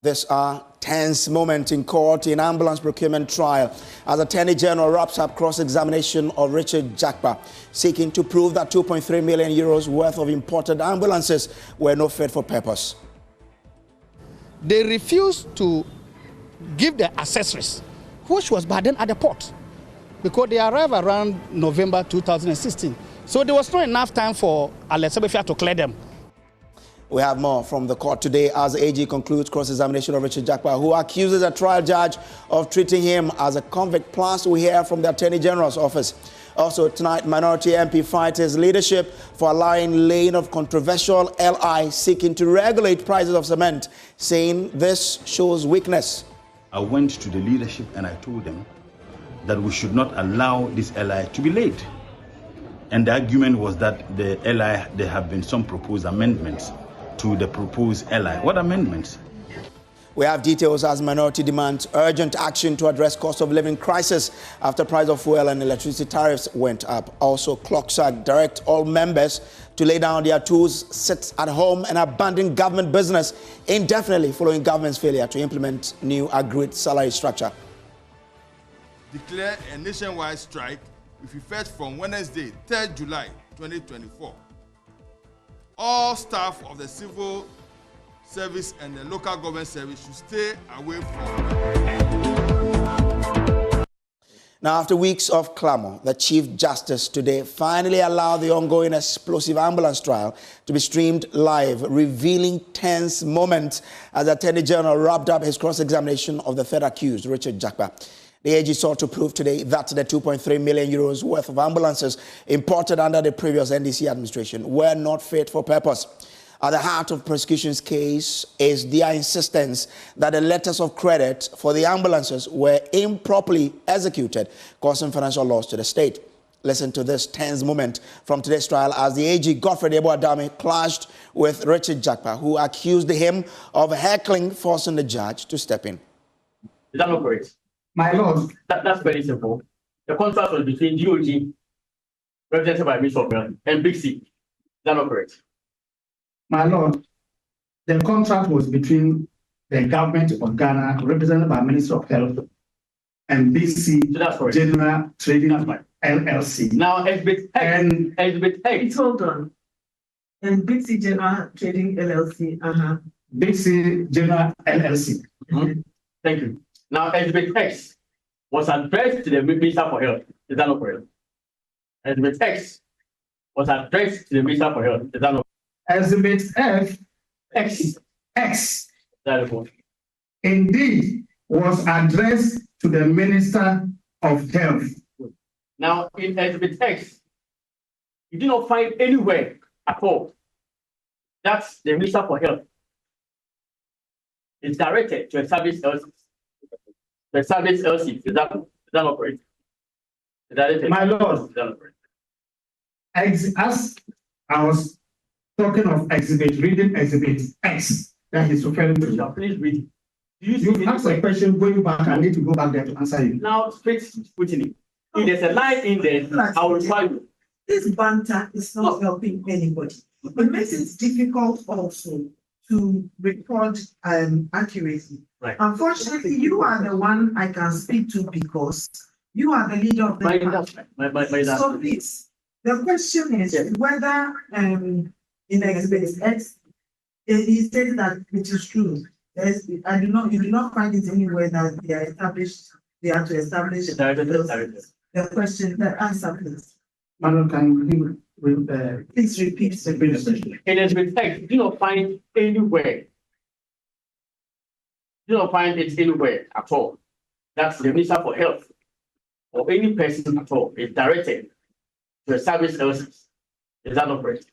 These are tense moments in court in ambulance procurement trial as Attorney General wraps up cross-examination of Richard Jakpa, seeking to prove that 2.3 million euros worth of imported ambulances were not fit for purpose. They refused to give the accessories, which was burdened at the port, because they arrived around November 2016. So there was not enough time for Alessabefia to clear them. We have more from the court today as the AG concludes cross-examination of Richard Jakpa, who accuses a trial judge of treating him as a convict. Plus, we hear from the Attorney General's office. Also tonight, Minority MP fights his leadership for allowing lane of controversial LI seeking to regulate prices of cement, saying this shows weakness. I went to the leadership and I told them that we should not allow this LI to be laid. And the argument was that the LI, there have been some proposed amendments to the proposed LI. What amendments? We have details as Minority demands urgent action to address cost of living crisis after price of fuel and electricity tariffs went up. Also, ClockSAG direct all members to lay down their tools, sit at home and abandon government business indefinitely following government's failure to implement new agreed salary structure. Declare a nationwide strike with effect from Wednesday, 3rd July 2024. All staff of the civil service and the local government service should stay away from. Now, after weeks of clamor, the Chief Justice today finally allowed the ongoing explosive ambulance trial to be streamed live, revealing tense moments as the Attorney General wrapped up his cross-examination of the third accused, Richard Jakpa. The AG sought to prove today that the 2.3 million euros worth of ambulances imported under the previous NDC administration were not fit for purpose. At the heart of prosecution's case is their insistence that the letters of credit for the ambulances were improperly executed, causing financial loss to the state. Listen to this tense moment from today's trial as the AG Godfrey Adami clashed with Richard Jakpa, who accused him of heckling, forcing the judge to step in. Is that not correct? My lord, that's very simple. The contract was between DOG, represented by Minister of Health, and Big C. Is that not correct? my lord, the contract was between the government of Ghana, represented by Minister of Health, and BC General Trading LLC. Now, Exhibit X. Hold on. And BC General Trading LLC. BC General LLC. Thank you. Now, Exhibit X was addressed to the Minister for Health. Is that not correct? Exhibit X was addressed to the Minister for Health. Is that not correct? Exhibit X. That is what. Indeed, was addressed to the Minister of Health. Now, in Exhibit X, you do not find anywhere at all that the Minister for Health is directed to establish LC. To establish LC. Is that not correct? My lord, as I was talking of reading Exhibit X that he's referring to. Please read. You asked a question going back. I need to go back there to answer you. Now, straight scrutiny. If there's a line in there, I will try you. This banter is not helping anybody. It makes it difficult also to record accuracy. Right. Unfortunately, you are the one I can speak to because you are the leader of the party. So please, the question is whether in Exhibit X, he said that it is true. You do not find it anywhere that they are to establish the question, the answer, please. Madam, can you please repeat the question? In Exhibit X, you do not find anywhere. You do not find it anywhere at all. That's the Minister for Health or any person at all is directed to establish LCs. Is that not correct?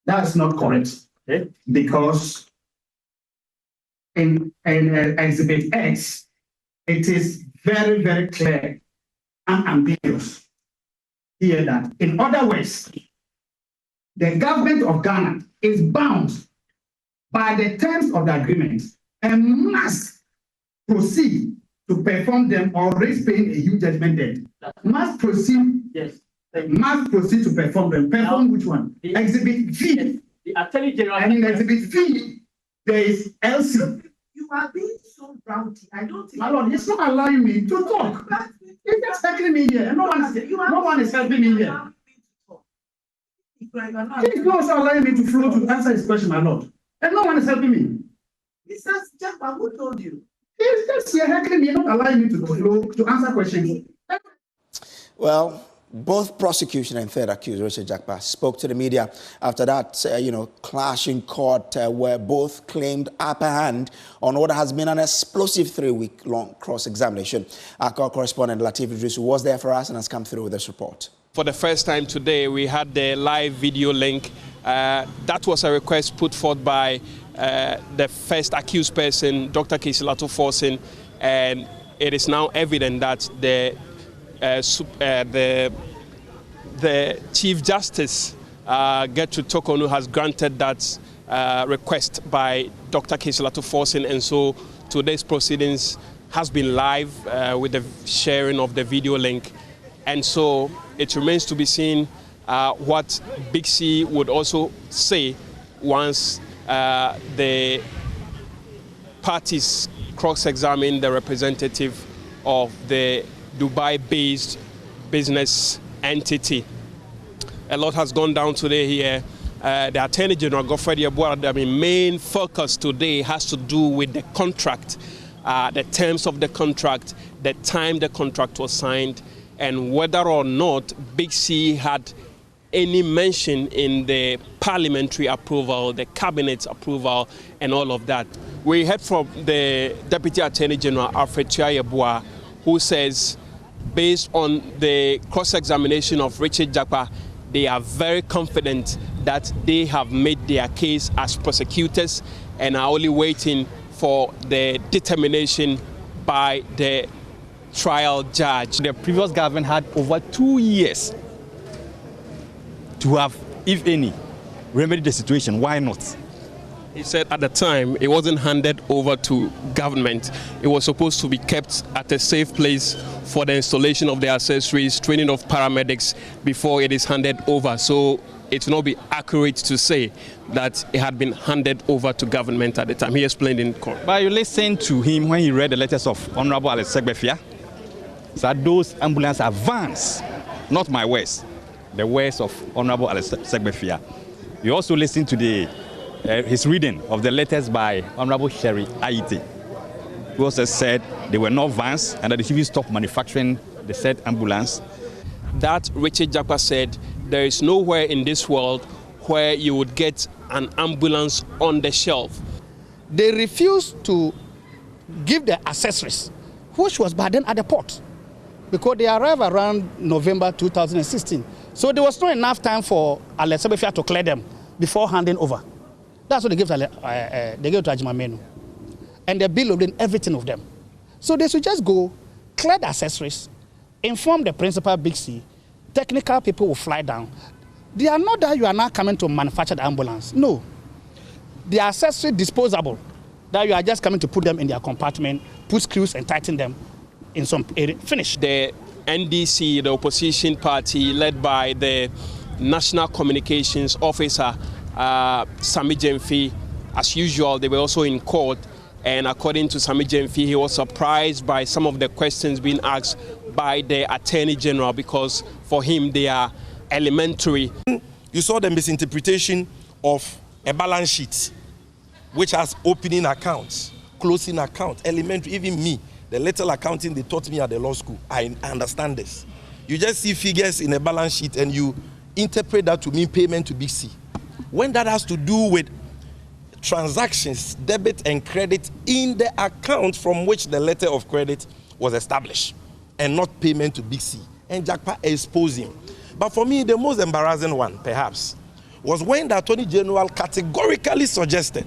That's not correct. Okay. Because in Exhibit X, it is very, very clear and ambiguous here that, in other words, the government of Ghana is bound by the terms of the agreement and must proceed to perform them or risk paying a huge judgment debt. Must proceed. Yes. Must proceed to perform them. Perform which one? Exhibit V. Yes. The Attorney General. And in Exhibit V, there is LC. You are being so rowdy. I don't think. My lord, he's not allowing me to talk. He's just tackling me here. No one is helping me here. He's not also allowing me to flow to answer his question, my lord. And no one is helping me. Mr. Jakpa, who told you? He's just here heckling me, not allowing me to flow to answer questions. Well, both prosecution and third accused, Richard Jakpa, spoke to the media after that, clash in court where both claimed upper hand on what has been an explosive 3-week-long cross-examination. Our correspondent Latif Idris was there for us and has come through with this report. For the first time today, we had the live video link. That was a request put forth by the first accused person, Dr. Kisilato Forson, and it is now evident that the Chief Justice, Gertrude Tokonu, has granted that request by Dr. Kisilato Forson, and so today's proceedings has been live with the sharing of the video link, and so it remains to be seen what Big C would also say once the parties cross-examine the representative of the Dubai-based business entity. A lot has gone down today here. The Attorney General, Godfrey Yeboah, the main focus today has to do with the contract, the terms of the contract, the time the contract was signed, and whether or not Big C had any mention in the parliamentary approval, the cabinet's approval, and all of that. We heard from the Deputy Attorney General, Alfred Yeboah, who says, based on the cross-examination of Richard Jakpa, they are very confident that they have made their case as prosecutors and are only waiting for the determination by the trial judge. The previous government had over 2 years to have, if any, remedied the situation. Why not? He said at the time it wasn't handed over to government. It was supposed to be kept at a safe place for the installation of the accessories, training of paramedics before it is handed over. So it will not be accurate to say that it had been handed over to government at the time. He explained in court. But you listened to him when he read the letters of Honorable Alex Segbefia, that those ambulances are vans, not my words, the words of Honorable Alex Segbefia. You also listened to his reading of the letters by Honorable Sherry Aite, who also said they were not vans and that they should stop manufacturing the said ambulance. That Richard Jakpa said there is nowhere in this world where you would get an ambulance on the shelf. They refused to give the accessories, which was burdened at the port, because they arrived around November 2016. So there was not enough time for Alex Segbefia to clear them before handing over. That's what they gave to Ajimamenu. And the bill loaded everything of them. So they should just go, clear the accessories, inform the principal Big C, technical people will fly down. They are not that you are now coming to manufacture the ambulance. No. The accessory disposable, that you are just coming to put them in their compartment, put screws and tighten them in some area. Finish. The NDC, the opposition party, led by the National Communications Officer, Sami Jemfi, as usual, they were also in court. And according to Sami Jemfi, he was surprised by some of the questions being asked by the Attorney General because for him they are elementary. You saw the misinterpretation of a balance sheet, which has opening accounts, closing accounts, elementary. Even me, the little accounting they taught me at the law school, I understand this. You just see figures in a balance sheet and you interpret that to mean payment to Big C. When that has to do with transactions, debit and credit in the account from which the letter of credit was established, and not payment to Big C. And Jakpa exposed him. But for me, the most embarrassing one, perhaps, was when the Attorney General categorically suggested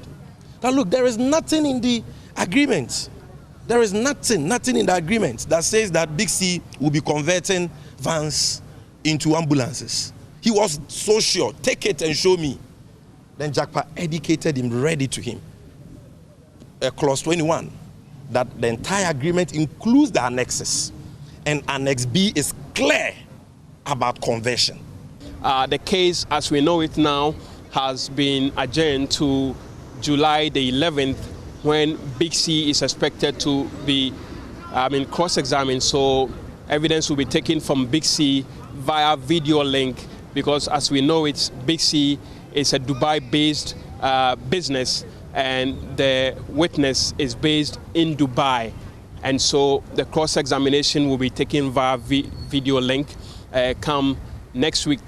that, look, there is nothing in the agreement. There is nothing in the agreement that says that Big C will be converting vans into ambulances. He was so sure, take it and show me. Then Jakpa educated him, read it to him. Clause 21, that the entire agreement includes the annexes. And Annex B is clear about conversion. The case, as we know it now, has been adjourned to July the 11th when Big C is expected to be cross-examined. So evidence will be taken from Big C via video link, because as we know, Big C is a Dubai-based business, and the witness is based in Dubai. And so the cross-examination will be taken via video link come next week,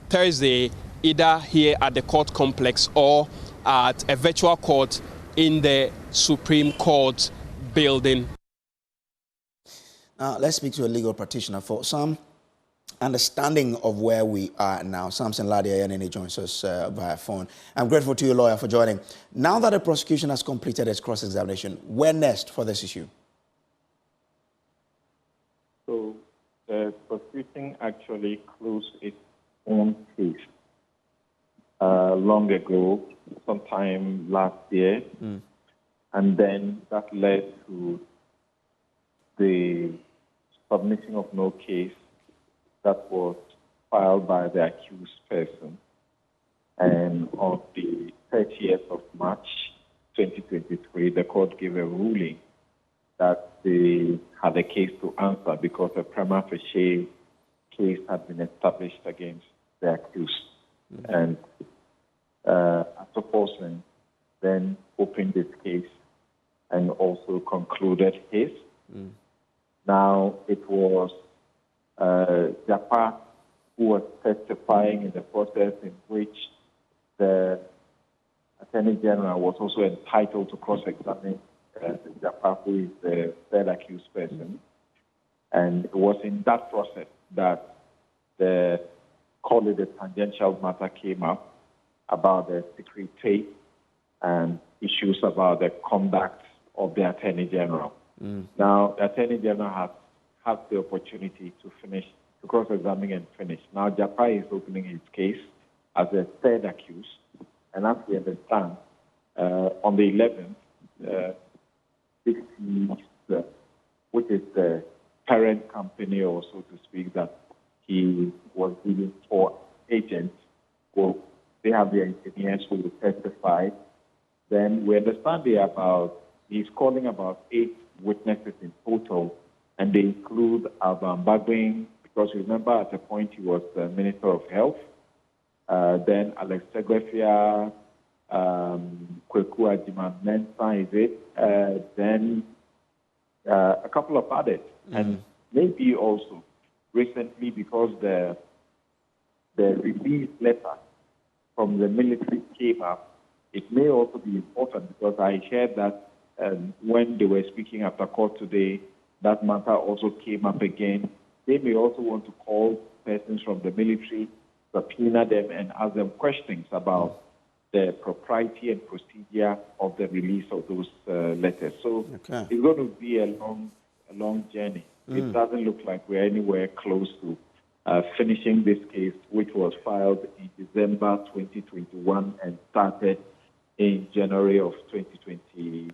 Thursday, either here at the court complex or at a virtual court in the Supreme Court building. Now, let's speak to a legal practitioner for some understanding of where we are now. Samson Ladia joins us via phone. I'm grateful to you, lawyer, for joining. Now that the prosecution has completed its cross-examination, where next for this issue? So the prosecution actually closed its own case long ago, sometime last year, and then that led to the submission of no case that was filed by the accused person. And on the 30th of March 2023, the court gave a ruling that they had a case to answer because a prima facie case had been established against the accused. And Arthur Paulson then opened this case and also concluded his. Now, it was Jakpa who was testifying in the process in which the Attorney General was also entitled to cross-examine Jakpa, who is the third accused person. And it was in that process that the tangential matter came up about the secret tape and issues about the conduct of the Attorney General. Now, the Attorney General has had the opportunity to cross-examine and finish. Now, Jakpa is opening his case as a third accused. And as we understand, on the 11th, which is the parent company, or so to speak, that he was dealing for agents, well, they have the engineers who will testify. Then we understand he's calling about 8 witnesses in total, and they include Alban Bagwin, because remember at the point he was the Minister of Health, then Alex Segwefia, Kweku Ajiman Mensa, is it? Then a couple of others. And maybe also recently, because the release letter from the military came up, it may also be important, because I shared that when they were speaking after court today, that matter also came up again. They may also want to call persons from the military, subpoena them, and ask them questions about the propriety and procedure of the release of those letters. So it's going to be a long journey. It doesn't look like we're anywhere close to finishing this case, which was filed in December 2021 and started in January of 2022.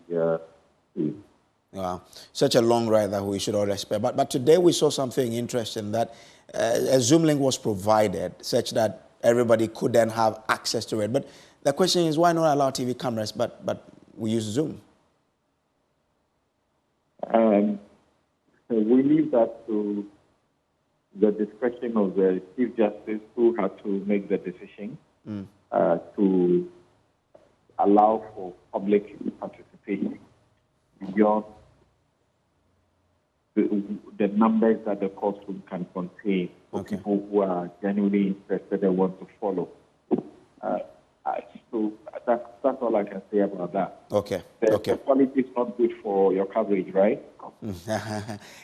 Wow, such a long ride that we should all respect. But today we saw something interesting, that a Zoom link was provided such that everybody could then have access to it. But the question is, why not allow TV cameras, but we use Zoom? We leave that to the discretion of the Chief Justice, who had to make the decision to allow for public participation beyond the numbers that the courtroom can contain for people who are genuinely interested and want to follow. So that's all I can say about that. The quality is not good for your coverage, right?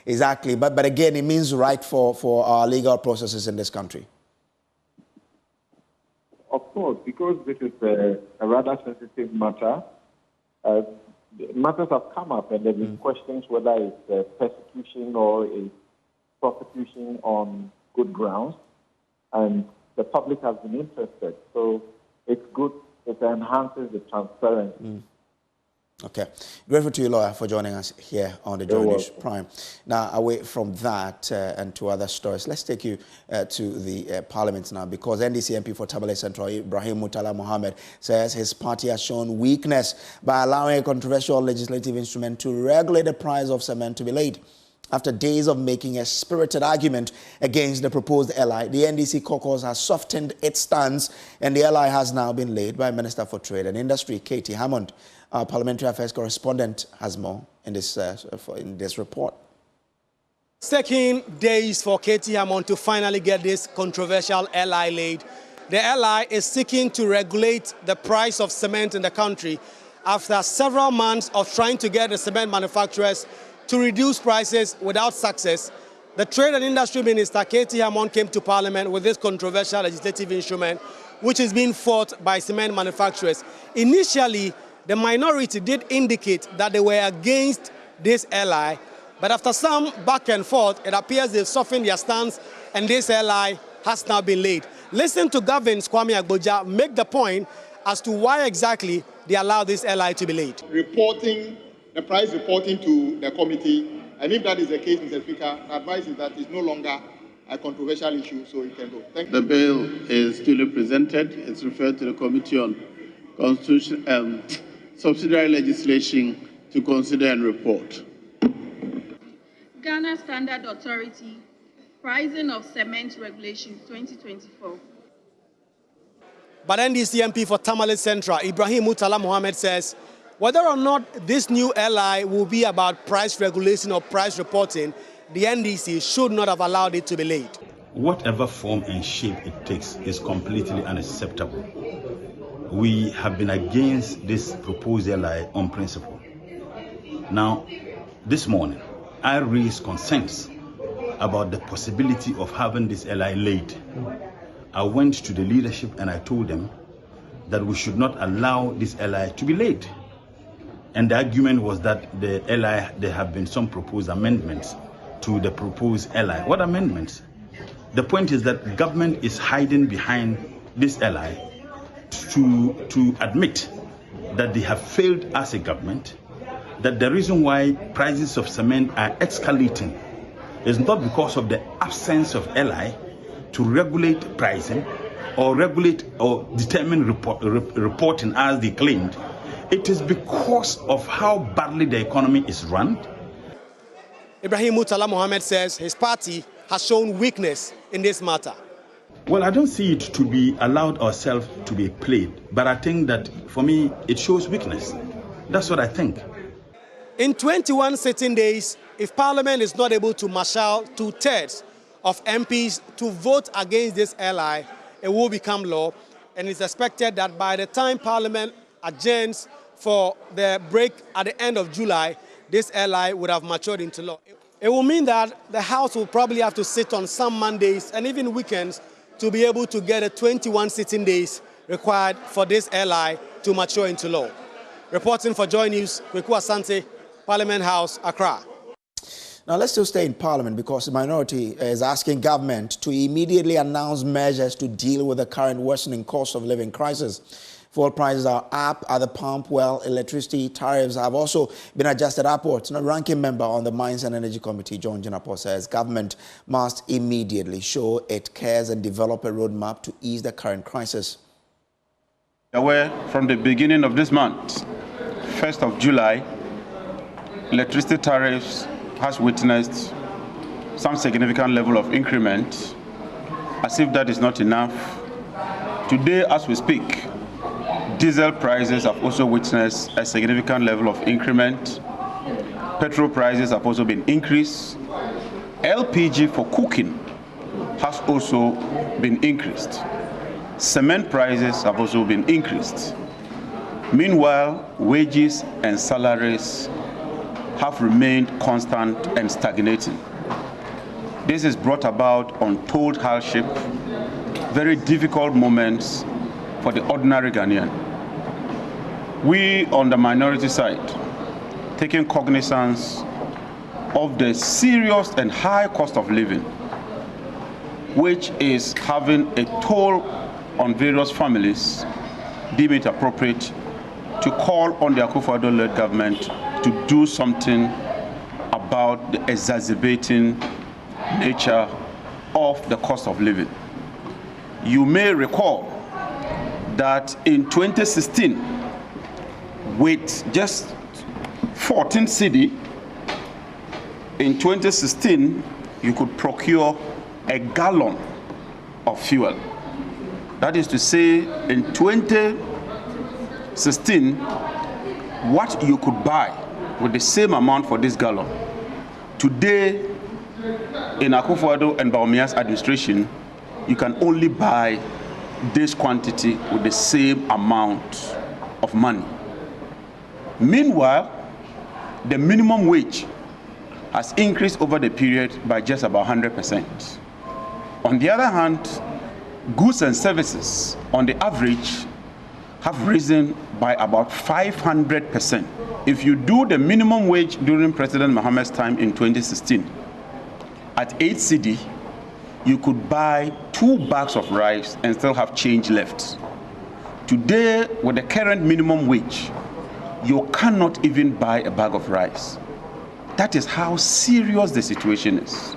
Exactly. But again, it means right for our legal processes in this country. Of course, because this is a rather sensitive matter. Matters have come up, and there have been questions whether it's persecution or a prosecution on good grounds, and the public has been interested. So it's good, it enhances the transparency Okay. Grateful to you, lawyer, for joining us here on the Joy News Prime. Now, away from that and to other stories, let's take you to the Parliament now, because NDC MP for Tamale Central, Ibrahim Murtala Mohammed, says his party has shown weakness by allowing a controversial legislative instrument to regulate the price of cement to be laid. After days of making a spirited argument against the proposed LI, the NDC caucus has softened its stance, and the LI has now been laid by Minister for Trade and Industry, Katie Hammond. Our Parliamentary Affairs correspondent has more in this report. It's taking days for Katie Hammond to finally get this controversial LI laid. The LI is seeking to regulate the price of cement in the country after several months of trying to get the cement manufacturers to reduce prices without success. The Trade and Industry Minister, Katie Hammond, came to Parliament with this controversial legislative instrument, which is being fought by cement manufacturers. Initially, the minority did indicate that they were against this LI, but after some back and forth, it appears they've softened their stance, and this LI has now been laid. Listen to Gavin's Kwame Agboja make the point as to why exactly they allow this LI to be laid. The price reporting to the committee, and if that is the case, Mr. Speaker, the advice is that it's no longer a controversial issue, so it can go. Thank you. The bill is duly presented. It's referred to the Committee on Constitution, Subsidiary Legislation to consider and report. Ghana Standard Authority, Pricing of Cement Regulations 2024. But NDC MP for Tamale Central, Ibrahim Murtala Mohammed, says whether or not this new LI will be about price regulation or price reporting, the NDC should not have allowed it to be laid. Whatever form and shape it takes is completely unacceptable. We have been against this proposed LI on principle. Now, this morning, I raised concerns about the possibility of having this LI laid. I went to the leadership and I told them that we should not allow this LI to be laid. And the argument was that the LI, there have been some proposed amendments to the proposed LI. What amendments? The point is that government is hiding behind this LI to admit that they have failed as a government, that the reason why prices of cement are escalating is not because of the absence of LI to regulate pricing or regulate or determine reporting as they claimed. It is because of how badly the economy is run. Ibrahim Murtala Mohammed says his party has shown weakness in this matter. Well, I don't see it to be allowed ourselves to be played, but I think that for me, it shows weakness. That's what I think. In 21 sitting days, if Parliament is not able to marshal 2/3 of MPs to vote against this LI, it will become law, and it's expected that by the time Parliament adjourns for the break at the end of July, this LI would have matured into law. It will mean that the House will probably have to sit on some Mondays and even weekends to be able to get the 21 sitting days required for this LI to mature into law. Reporting for Joy News, Kweku Asante, Parliament House, Accra. Now, let's still stay in Parliament because the minority is asking government to immediately announce measures to deal with the current worsening cost of living crisis. Fuel prices are up at the pump, while electricity tariffs have also been adjusted upwards. Now, ranking member on the Mines and Energy Committee, John Jakpa, says government must immediately show it cares and develop a roadmap to ease the current crisis. Aware from the beginning of this month, 1st of July, electricity tariffs has witnessed some significant level of increment. As if that is not enough, today as we speak, diesel prices have also witnessed a significant level of increment. Petrol prices have also been increased. LPG for cooking has also been increased. Cement prices have also been increased. Meanwhile, wages and salaries have remained constant and stagnating. This is brought about untold hardship, very difficult moments for the ordinary Ghanaian. We on the minority side, taking cognizance of the serious and high cost of living, which is having a toll on various families, deem it appropriate to call on the Akufo-Addo-led government to do something about the exacerbating nature of the cost of living. You may recall that in 2016, with just 14 cedi, in 2016, you could procure a gallon of fuel. That is to say, in 2016, what you could buy with the same amount for this gallon, today, in Akufo-Addo and Bawumia's administration, you can only buy this quantity with the same amount of money. Meanwhile, the minimum wage has increased over the period by just about 100%. On the other hand, goods and services, on the average, have risen by about 500%. If you do the minimum wage during President Mohammed's time in 2016, at 8 cedi, you could buy 2 bags of rice and still have change left. Today, with the current minimum wage, you cannot even buy a bag of rice. That is how serious the situation is.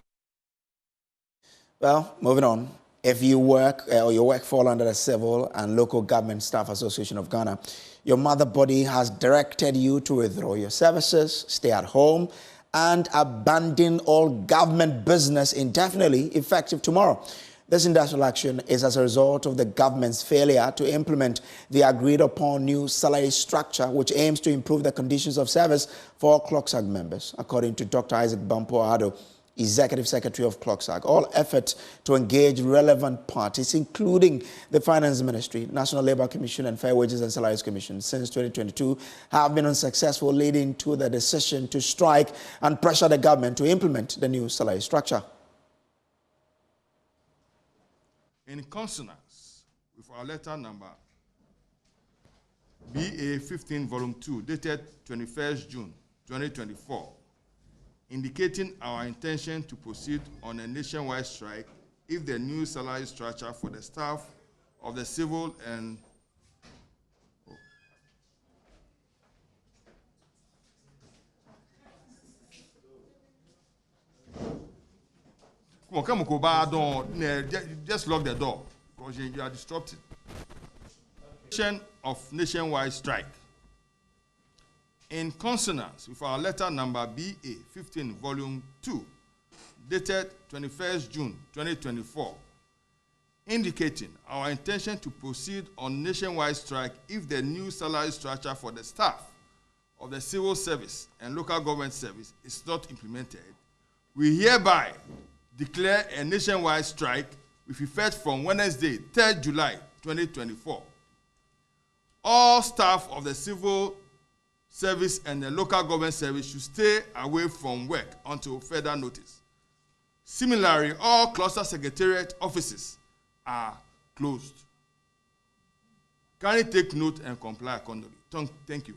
Well, moving on. If you work or your work fall under the Civil and Local Government Staff Association of Ghana, your mother body has directed you to withdraw your services, stay at home, and abandon all government business indefinitely, effective tomorrow. This industrial action is as a result of the government's failure to implement the agreed-upon new salary structure, which aims to improve the conditions of service for all CLOCSAG members, according to Dr. Isaac Bampoado, Executive Secretary of CLOCSAG. All efforts to engage relevant parties, including the Finance Ministry, National Labour Commission, and Fair Wages and Salaries Commission since 2022, have been unsuccessful, leading to the decision to strike and pressure the government to implement the new salary structure. In consonance with our letter number BA 15 Volume 2, dated 21st June 2024, indicating our intention to proceed on a nationwide strike if the new salary structure for the staff of the civil and come on, just lock the door because you are disrupted. Of nationwide strike. In consonance with our letter number BA 15 Volume 2, dated 21st June 2024, indicating our intention to proceed on nationwide strike if the new salary structure for the staff of the civil service and local government service is not implemented, we hereby declare a nationwide strike with effect from Wednesday, 3rd July 2024. All staff of the civil service and the local government service should stay away from work until further notice. Similarly, all cluster secretariat offices are closed. Kindly take note and comply accordingly. Thank you.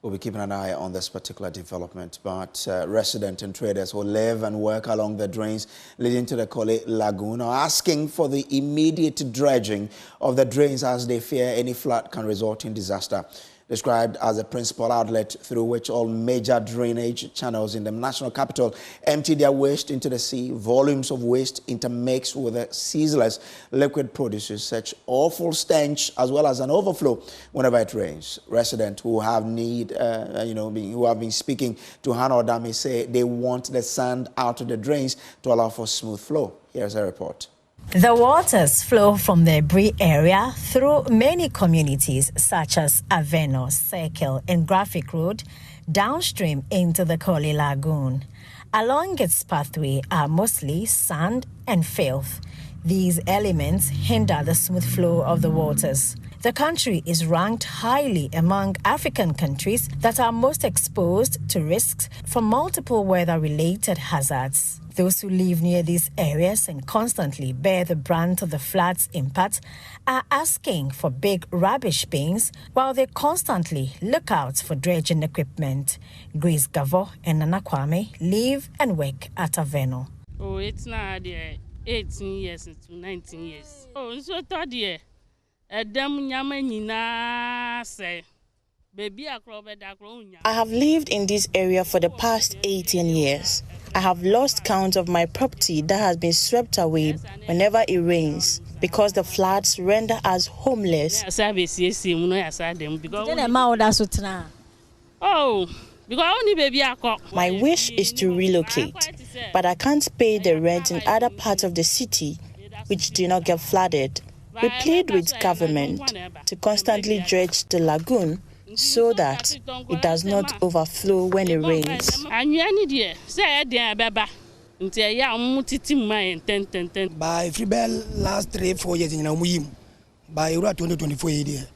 We'll be keeping an eye on this particular development, but residents and traders who live and work along the drains leading to the Kole Lagoon are asking for the immediate dredging of the drains as they fear any flood can result in disaster. Described as a principal outlet through which all major drainage channels in the national capital empty their waste into the sea, volumes of waste intermix with the ceaseless liquid produces such awful stench as well as an overflow whenever it rains. Residents who have who have been speaking to Hannah Odame say they want the sand out of the drains to allow for smooth flow. Here's a report. The waters flow from the Brie area through many communities such as Aveno, Circle, and Graphic Road, downstream into the Kole Lagoon. Along its pathway are mostly sand and filth. These elements hinder the smooth flow of the waters. The country is ranked highly among African countries that are most exposed to risks from multiple weather-related hazards. Those who live near these areas and constantly bear the brunt of the flood's impact are asking for big rubbish bins while they constantly look out for dredging equipment. Grace Gavo and Nana Kwame live and work at Aveno. Oh, it's not there. 18 years to 19 years. Oh, so third year. Say. I have lived in this area for the past 18 years. I have lost count of my property that has been swept away whenever it rains because the floods render us homeless. Oh, because only baby my wish is to relocate, but I can't pay the rent in other parts of the city which do not get flooded. We plead with government to constantly dredge the lagoon so that it does not overflow when it rains. By Freebell last 3-4 years in Namuyim, by 2024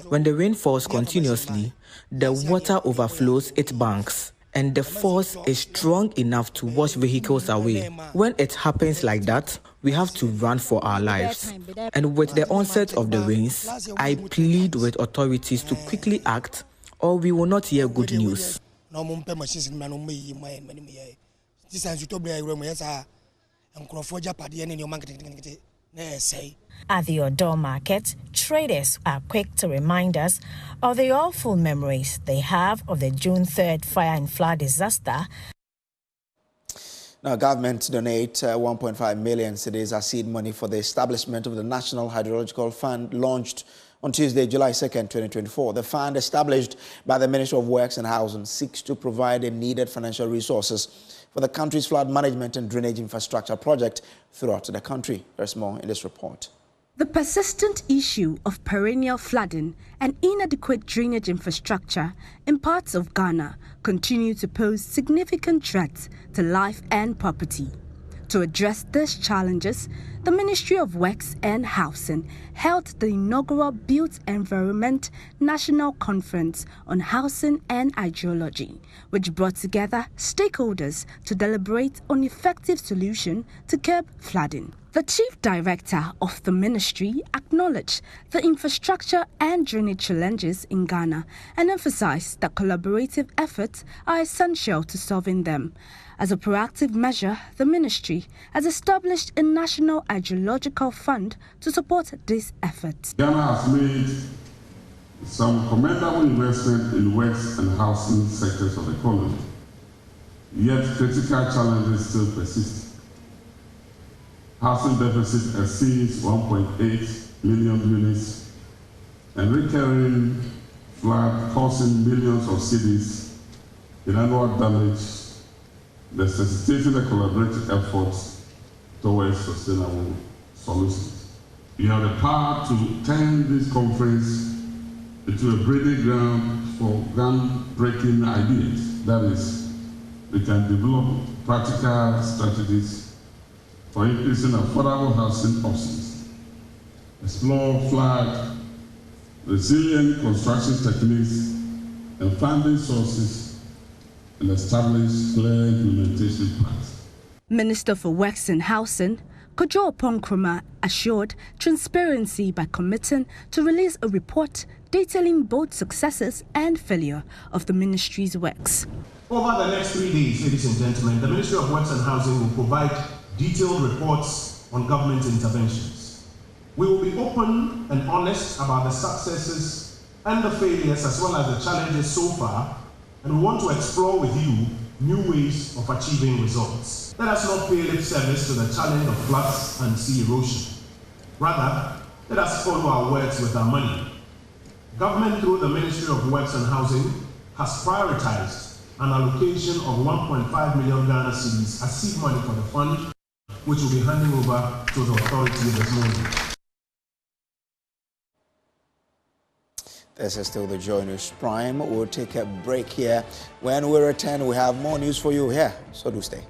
when the rain falls continuously, the water overflows its banks, and the force is strong enough to wash vehicles away. When it happens like that, we have to run for our lives. And with the onset of the rains, I plead with authorities to quickly act, or we will not hear good news. At the Odor market, traders are quick to remind us of the awful memories they have of the June 3rd fire and flood disaster. Now, government donate 1.5 million cedis as seed money for the establishment of the National Hydrological Fund launched on Tuesday, July 2nd, 2024. The fund, established by the Ministry of Works and Housing, seeks to provide the needed financial resources for the country's flood management and drainage infrastructure project throughout the country. There's more in this report. The persistent issue of perennial flooding and inadequate drainage infrastructure in parts of Ghana continue to pose significant threats to life and property. To address these challenges, the Ministry of Works and Housing held the inaugural Built Environment National Conference on Housing and Hydrology, which brought together stakeholders to deliberate on effective solutions to curb flooding. The Chief Director of the ministry acknowledged the infrastructure and drainage challenges in Ghana and emphasized that collaborative efforts are essential to solving them. As a proactive measure, the ministry has established a National Hydrological Fund to support these efforts. Ghana has made some commendable investment in works and housing sectors of the economy, yet critical challenges still persist. Housing deficit exceeds 1.8 million units, and recurring flood causing millions of cedis in annual damage, necessitating a collaborative efforts towards sustainable solutions. We have the power to turn this conference into a breeding ground for groundbreaking ideas. That is, we can develop practical strategies for increasing affordable housing options, explore flood resilient construction techniques and funding sources, and establish clear implementation plans. Minister for Works and Housing, Kojo Oponkroma, assured transparency by committing to release a report detailing both successes and failure of the ministry's works. Over the next 3 days, ladies and gentlemen, the Ministry of Works and Housing will provide detailed reports on government interventions. We will be open and honest about the successes and the failures as well as the challenges so far, and we want to explore with you new ways of achieving results. Let us not pay lip service to the challenge of floods and sea erosion. Rather, let us follow our words with our money. Government, through the Ministry of Works and Housing, has prioritized an allocation of 1.5 million Ghana cedis as seed money for the fund, which will be handing over to the authority this morning. This is still the Joy News Prime. We'll take a break here. When we return, we have more news for you here, so do stay.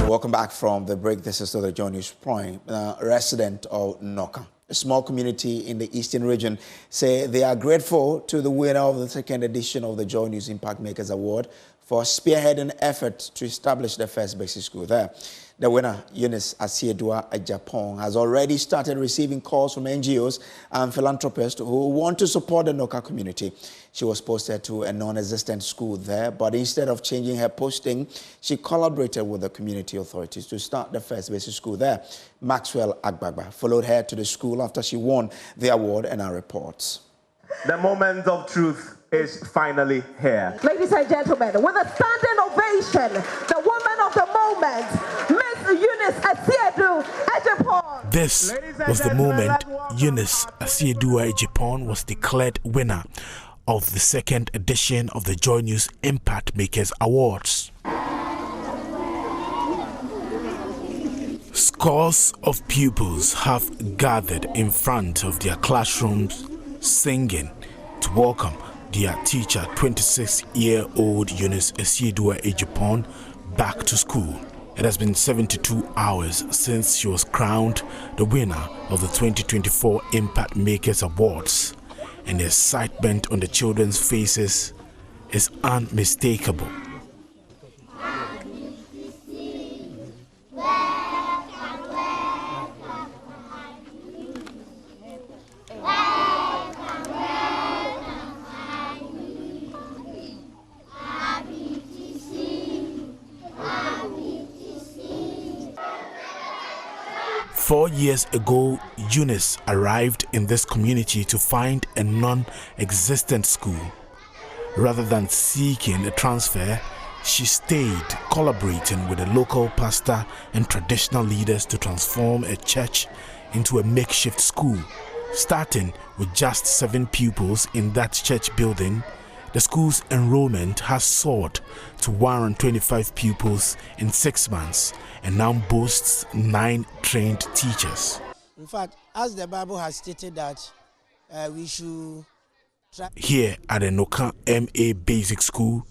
Welcome back from the break. This is still the Joy News Prime. Resident of Noka a small community in the eastern region, say they are grateful to the winner of the second edition of the Joy News Impact Makers Award for spearheading efforts to establish the first basic school there. The winner, Eunice Asiedua Ejapon, has already started receiving calls from NGOs and philanthropists who want to support the Noka community. She was posted to a non-existent school there, but instead of changing her posting, she collaborated with the community authorities to start the first basic school there. Maxwell Agbagba followed her to the school after she won the award, and our reports. The moment of truth is finally here. Ladies and gentlemen, with a standing ovation, the woman of the moment, Miss Eunice Asiedua Ejapon. This was the moment Eunice Asiedua Ejapon was declared winner of the second edition of the Joy News Impact Makers Awards. Scores of pupils have gathered in front of their classrooms singing to welcome their teacher, 26-year-old Eunice Asiedua Ejapon, back to school. It has been 72 hours since she was crowned the winner of the 2024 Impact Makers Awards, and the excitement on the children's faces is unmistakable. Four years ago, Eunice arrived in this community to find a non-existent school. Rather than seeking a transfer, she stayed, collaborating with a local pastor and traditional leaders to transform a church into a makeshift school. Starting with just 7 pupils in that church building, the school's enrollment has soared to 125 pupils in 6 months and now boasts 9 trained teachers. In fact, as the Bible has stated that we should try. Here at the Noka MA Basic School,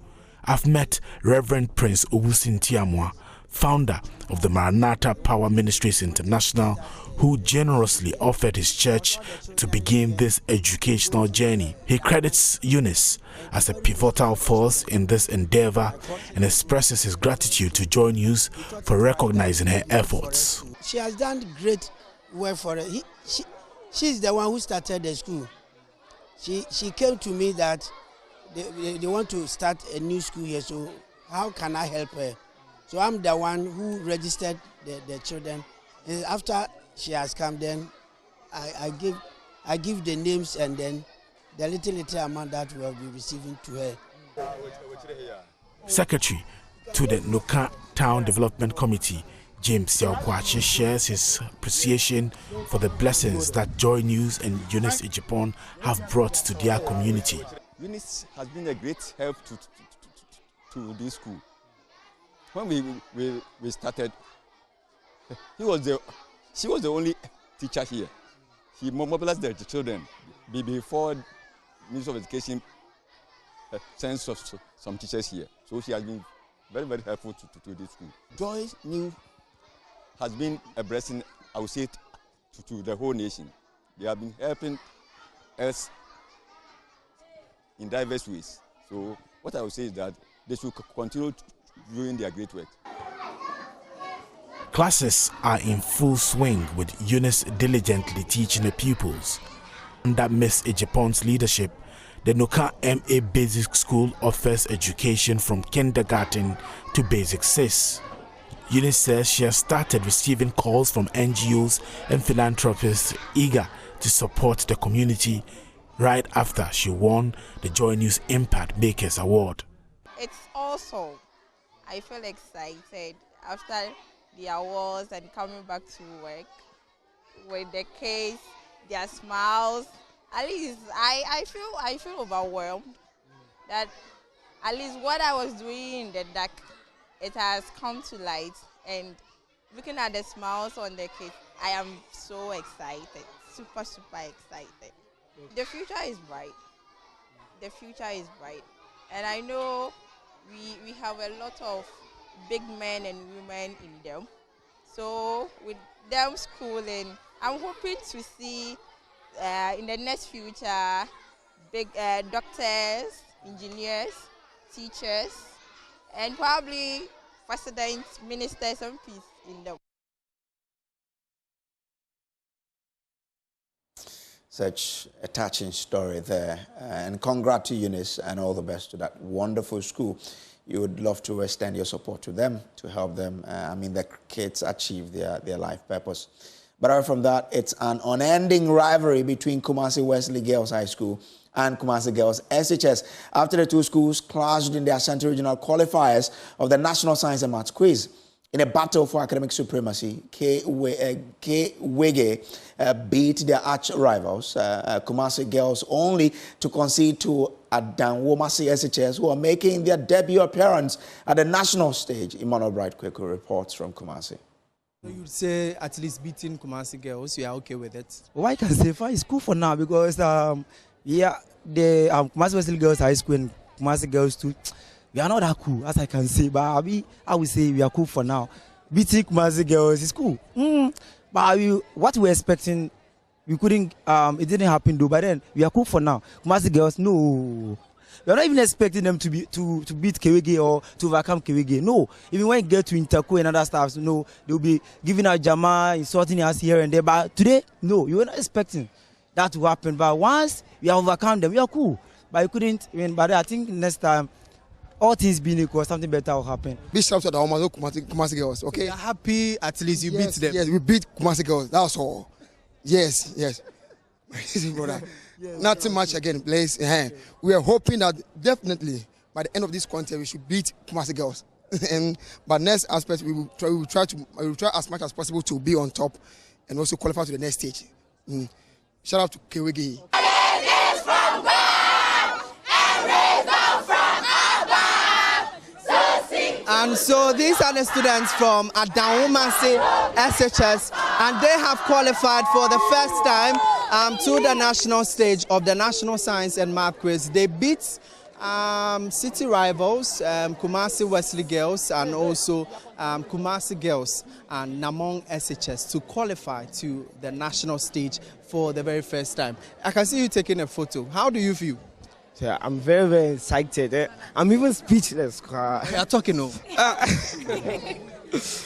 I've met Reverend Prince Owusin Tiamwa, founder of the Maranatha Power Ministries International, who generously offered his church to begin this educational journey. He credits Eunice as a pivotal force in this endeavor and expresses his gratitude to Joy News for recognizing her efforts. She has done great work for her. She's the one who started the school. She came to me that they want to start a new school here, so how can I help her? So I'm the one who registered the children. And after she has come, then I give the names and then the little amount that we will be receiving to her. Secretary to the Noka Town Development Committee, James Yaokwachi, shares his appreciation for the blessings that Joy News and Eunice Ejapon have brought to their community. Eunice has been a great help to this school. When we started, she was the only teacher here. She mobilized the children before the Ministry of Education sent some teachers here. So she has been very, very helpful to this school. Joy News has been a blessing, I would say, to the whole nation. They have been helping us in diverse ways. So what I would say is that they should continue doing their great work. Classes are in full swing, with Eunice diligently teaching the pupils. Under Miss Ejapon's leadership, the Noka MA Basic School offers education from kindergarten to basic 6. Eunice says she has started receiving calls from NGOs and philanthropists eager to support the community right after she won the Joy News Impact Makers Award. It's awesome. I feel excited after the awards and coming back to work with the case, their smiles. At least I feel overwhelmed that at least what I was doing in the dark, it has come to light, and looking at the smiles on the kids, I am so excited, super excited. The future is bright. The future is bright, and I know we have a lot of big men and women in them. So with them schooling, I'm hoping to see in the next future big doctors, engineers, teachers, and probably presidents, ministers, and peace in them. Such a touching story there. And congrats to Eunice and all the best to that wonderful school. You would love to extend your support to them to help them, the kids achieve their life purpose. But apart from that, it's an unending rivalry between Kumasi Wesley Girls High School and Kumasi Girls SHS after the two schools clashed in the Ashanti Regional qualifiers of the National Science and Maths Quiz. In a battle for academic supremacy, Wege beat their arch-rivals, Kumasi Girls, only to concede to Adanwomasi SHS, who are making their debut appearance at the national stage. Emmanuel Bright-Kweku reports from Kumasi. You would say at least beating Kumasi Girls, you are okay with it? Well, I can say it's cool for now because the Kumasi Wesley Girls High School and Kumasi Girls too. We are not that cool, as I can say, but I would say we are cool for now. Beating Kumasi Girls is cool. But what we were expecting, we couldn't, it didn't happen though, but then we are cool for now. Kumasi Girls, no. We are not even expecting them to beat Kewege or to overcome Kewege. No. Even when you get to Interco and other stuff, no, they'll be giving out Jama, insulting us here and there. But today, no, you were not expecting that to happen. But once we have overcome them, we are cool. But you couldn't, but I think next time, all things being equal, something better will happen. Big shout out to our Kumasi Girls, okay? You are happy at least you beat them. Yes, we beat Kumasi Girls, that's all. Yes. Brother. Yes, nothing much again, please. We are hoping that definitely by the end of this contest we should beat Kumasi Girls. But next aspect, we will try as much as possible to be on top and also qualify to the next stage. Shout out to Kewege. And so these are the students from Adanwomasi SHS, and they have qualified for the first time to the national stage of the National Science and Math Quiz. They beat city rivals, Kumasi Wesley Girls, and also Kumasi Girls and Namong SHS to qualify to the national stage for the very first time. I can see you taking a photo. How do you feel? Yeah, I'm very, very excited. I'm even speechless. You are talking now. This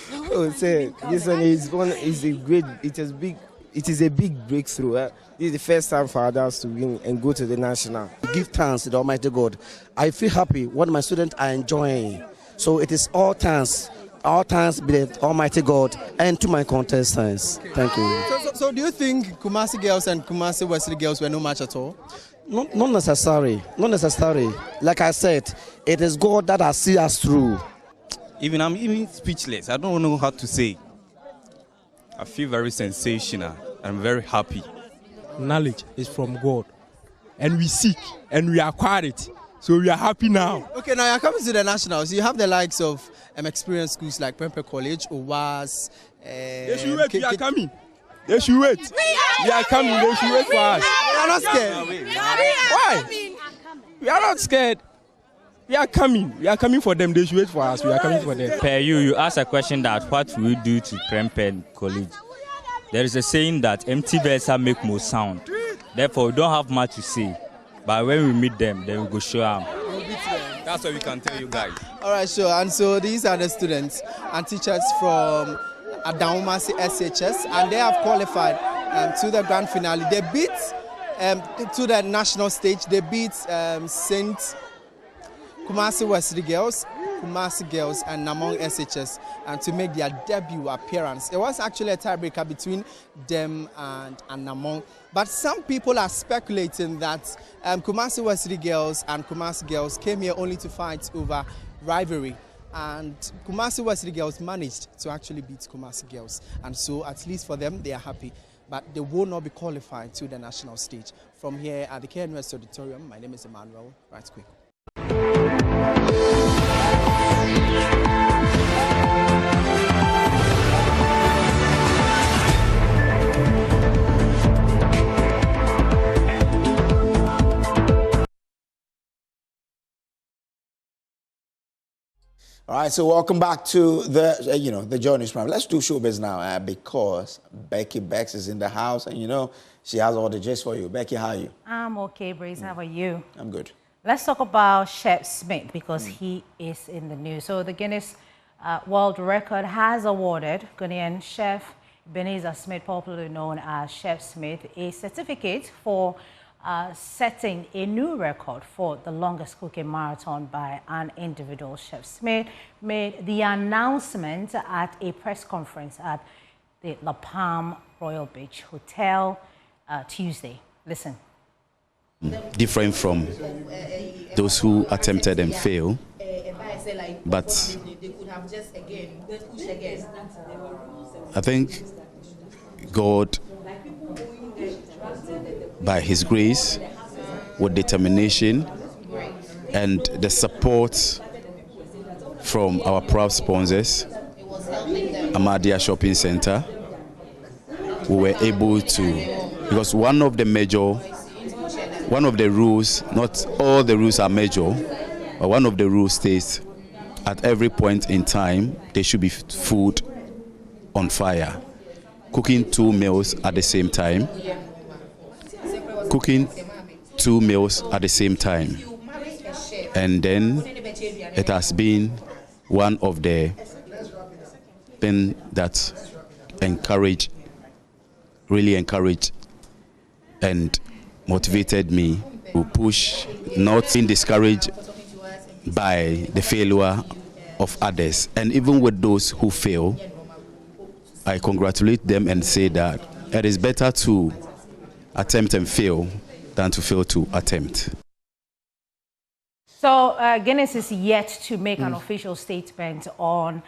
one is a great. It is a big breakthrough. This is the first time for others to win and go to the national. Give thanks to the Almighty God. I feel happy what my students are enjoying. So it is all thanks be the Almighty God and to my contestants. Thank you. So do you think Kumasi Girls and Kumasi Wesley Girls were no match at all? Not necessary. Like I said, it is God that has seen us through. I'm even speechless. I don't know how to say. I feel very sensational. I'm very happy. Knowledge is from God, and we seek and we acquire it. So we are happy now. Okay, now you're coming to the nationals. You have the likes of experienced schools like Prempeh College, OWAS. They should wait. We are coming. They should wait. We are coming. They should wait for us. We are not scared. Why? We are not scared. We are coming. We are coming for them. They should wait for us. We are coming for them. Per you asked a question that what will we do to Prempeh College? There is a saying that empty vessels make more sound. Therefore, we don't have much to say. But when we meet them, then we go show them. That's what we can tell you guys. All right, sure. And so these are the students and teachers from Adanwomasi SHS, and they have qualified to the grand finale. They beat to the national stage. They beat Saint Kumasi Wesley Girls, Kumasi Girls, and Namong SHS, and to make their debut appearance. It was actually a tiebreaker between them and Namong. But some people are speculating that Kumasi Wesley Girls and Kumasi Girls came here only to fight over rivalry. And Kumasi Wesley Girls managed to actually beat Kumasi Girls. And so, at least for them, they are happy. But they will not be qualified to the national stage. From here at the KNUS Auditorium, my name is Emmanuel Bright-Kweku. All right, so welcome back to the the Joy News program. Let's do showbiz now because Becky Bex is in the house, and she has all the gist for you. Becky, how are you? I'm okay, Breeze. How are you? I'm good. Let's talk about Chef Smith because he is in the news. So the Guinness World Record has awarded Ghanaian chef Ebenezer Smith, popularly known as Chef Smith, a certificate for setting a new record for the longest cooking marathon by an individual. Chef Smith made the announcement at a press conference at the La Palm Royal Beach Hotel Tuesday. Listen. Different from those who attempted and failed, but I think God, by His grace, with determination and the support from our proud sponsors, Amadia Shopping Center, we were able to, because one of the rules, not all the rules are major, but one of the rules states at every point in time there should be food on fire. Cooking 2 meals at the same time. Cooking 2 meals at the same time. And then it has been one of the things that really encouraged and motivated me to push, not being discouraged by the failure of others. And even with those who fail, I congratulate them and say that it is better to attempt and fail than to fail to attempt. So Guinness is yet to make an official statement on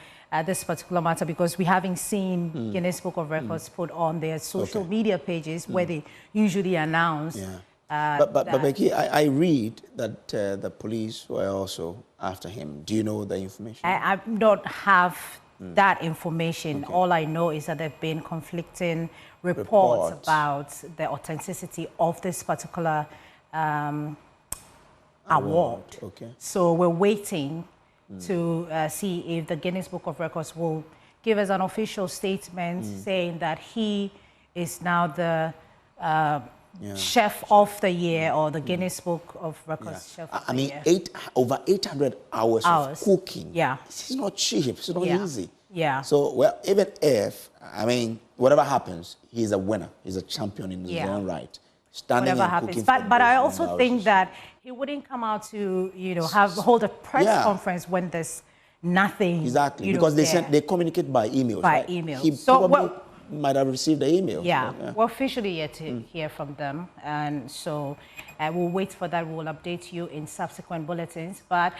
this particular matter because we haven't seen Guinness Book of Records put on their social media pages where they usually announce. But Becky, I read that the police were also after him. Do you know the information? I don't have that information. All I know is that there have been conflicting reports about the authenticity of this particular award. So we're waiting to see if the Guinness Book of Records will give us an official statement saying that he is now the Chef of the Year or the Guinness Book of Records Chef of the Year. Over 800 hours of cooking. This is not cheap. It's not easy. So, well, even if, whatever happens, he's a winner. He's a champion in his own right. Whatever happens. But I also think that he wouldn't come out to, hold a press conference when there's nothing. Exactly, because they communicate by email. By email. He probably might have received the email. We're officially yet to hear from them. And so we'll wait for that. We'll update you in subsequent bulletins. But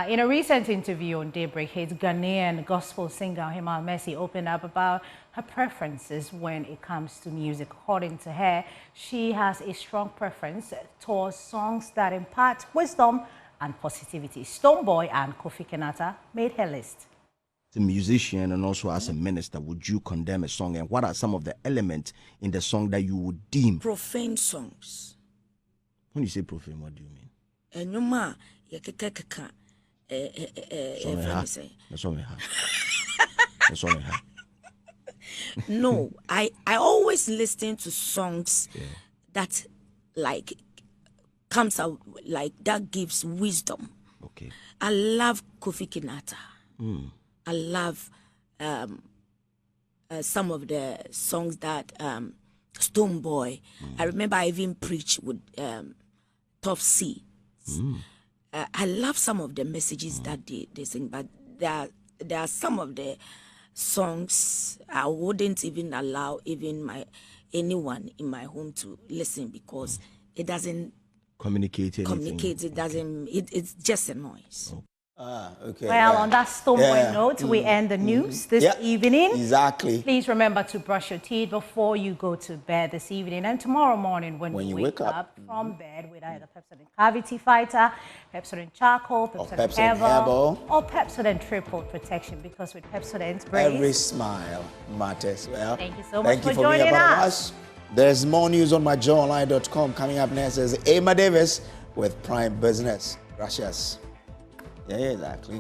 in a recent interview on Daybreak Hits, Ghanaian gospel singer Hima Messi opened up about her preferences when it comes to music. According to her, she has a strong preference towards songs that impart wisdom and positivity. Stonebwoy and Kofi Kenata made her list. As a musician and also as a minister, would you condemn a song? And what are some of the elements in the song that you would deem profane songs? When you say profane, what do you mean? No, I always listen to songs that comes out that gives wisdom. Okay. I love Kofi Kenata. I love some of the songs that Stonebwoy. I remember I even preached with Top C. I love some of the messages that they sing, but there are some of the songs I wouldn't even allow anyone in my home to listen because it doesn't communicate anything. It doesn't. It's just a noise. Well, on that Stonebwoy note, we end the news this evening. Exactly. Please remember to brush your teeth before you go to bed this evening. And tomorrow morning when you wake up from bed with either Pepsodent Cavity Fighter, Pepsodent Charcoal, Pepsodent Herbal, or Pepsodent Triple Protection. Because with Pepsodent Brace, every smile matters. Well, thank you so much for joining joining us. There's more news on myjoyonline.com. Coming up next is Emma Davis with Prime Business. Gracias. Yeah, exactly.